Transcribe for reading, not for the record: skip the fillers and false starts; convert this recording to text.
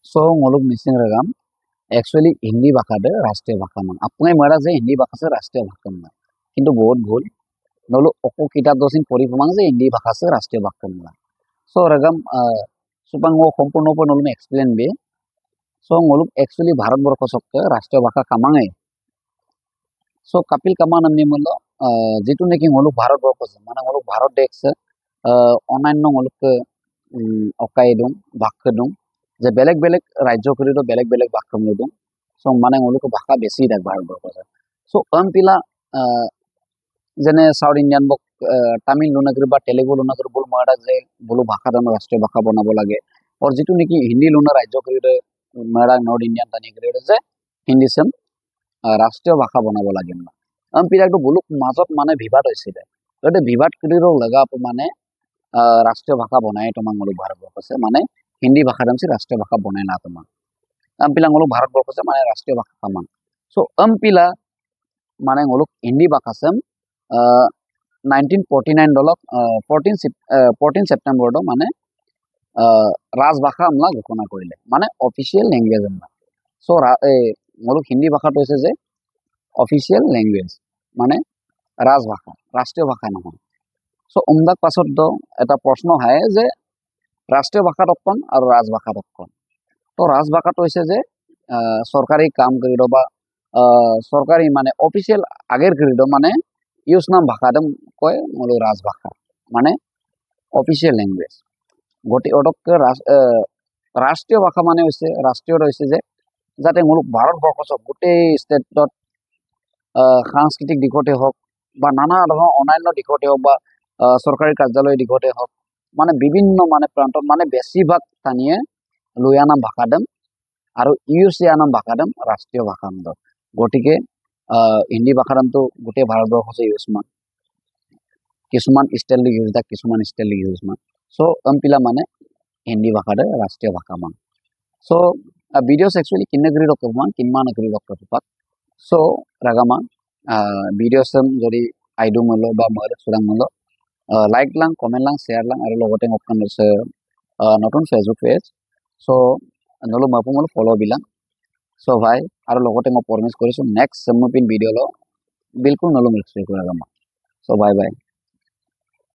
So ngoluk missing ragam actually Hindi भाषा दे राष्ट्रीय भाषा मान अपने मरा जे हिंदी भाषा से राष्ट्रीय भाषा मान किंतु बहुत भूल नलो ओको किताब दोसिन पढ़ी पमांग जे हिंदी भाषा से राष्ट्रीय भाषा मान so ragam supang ngo সম্পূর্ণ পর নলুম explain be so ngoluk actually Bharatvarsha সক্কে রাষ্ট্রীয় ভাষা কামাঙে so kapil kaman amni mulo যেটু নাকি ngoluk ভারতবর্ষ মানে ngoluk ভারত দেশ অন্যান্য ngoluk অকাই দং ভাষা দং যে বেলেগ বেলেগ রাজ্য করিতো বেলেগ বেলেগ ভাষা দং so মানে ngoluk ভাষা বেশি দেখ ভারতবর্ষ so পিলা যেনে সাউথ ইন্ডিয়ান বক তামিল লুনাগরি বা তেলেগু লুনাগরি বল মারা যে বলো ভাষা দাম রাষ্ট্রীয় ভাষা বনাব লাগে আর যেটু নাকি হিন্দি লুনা রাজ্য করিতো মারা নর্থ ইন্ডিয়ান তানি করিতো যে হিন্দি সেম রাষ্ট্রীয় ভাষা বনাব লাগে না পিলা একটু বলুক মাজত মানে বিবাদ হয়েছিল এটা বিবাদ করিরো লাগা মানে রাষ্ট্রীয় ভাষা বনাই তোমাক ngoluk ভারতবর্ষ মানে হিন্দি ভাষা দামসি রাষ্ট্রীয় ভাষা বনাই না তোমাক পিলা ngoluk ভারতবর্ষ মানে রাষ্ট্রীয় ভাষা কামান so পিলা মানে ngoluk হিন্দি ভাষা সেম 1949 dolok 14 সেপ্টেম্বর do মানে রাজভাষা আমলা ঘোষণা করিলে মানে অফিসিয়াল ল্যাঙ্গুয়েজ আমলা so ngoluk হিন্দি ভাষাটো হইছে যে অফিসিয়াল ল্যাঙ্গুয়েজ মানে রাজভাষা রাষ্ট্রীয় ভাষা নহয় so umdak pasot do eta প্রশ্ন হয় যে রাষ্ট্রীয় ভাষা রক্ষণ আর রাজভাষা রক্ষণ তো রাজভাষাটো হইছে যে সরকারি কাম করিdo বা সরকারি মানে অফিসিয়াল আগের করিdo মানে ইউজ নাম ভাষা দম কয় ngoluk রাজভাষা মানে অফিসিয়াল ল্যাঙ্গুয়েজ গটি অটক রাষ্ট্রীয় ভাষা মানে হইছে রাষ্ট্রীয় হইছে যে যাতে ngoluk ভারতবর্ষ গোটেই স্টেটত সাংস্কৃতিক দিশতে হোক বা নানা ধৰণৰ অন্যান্য দিশতে হোক বা সরকারি কার্যালয় দিশতে হোক মানে বিভিন্ন মানে প্রান্ত মানে বেশিরভাগ স্থানীয় লইয়া নাম ভাষা দেম আর ইউসিয়া নাম ভাষা দেম রাষ্ট্রীয় ভাষা নাম গতিকে হিন্দি ভাষা নামটো গোটেই ভাৰতবৰ্ষ ইউজ মান কিছুমান স্টাইল ইউজ দা কিছুমান স্টাইল ইউজ মান সো পিলা মানে হিন্দি ভাষা দে রাষ্ট্রীয় ভাষা মান সো ভিডিওস एक्चुअली किन्ने करी रख मान किनमान करी रख पाक सो रागामा ভিডিওস যদি আইডু মলো বা মরে সুরাং মলো লাইক লাং কমেন্ট লাং শেয়ার লাং আর লগতে মকন আছে নতুন ফেসবুক পেজ সো নলো মাপু মলো ফলো বিলাং সো ভাই আর লগতে মই প্রমিস কৰিছো নেক্সট সমপিন ভিডিও লো বিলকুল নলো মিক্স কৰি ৰাগামা সো বাই বাই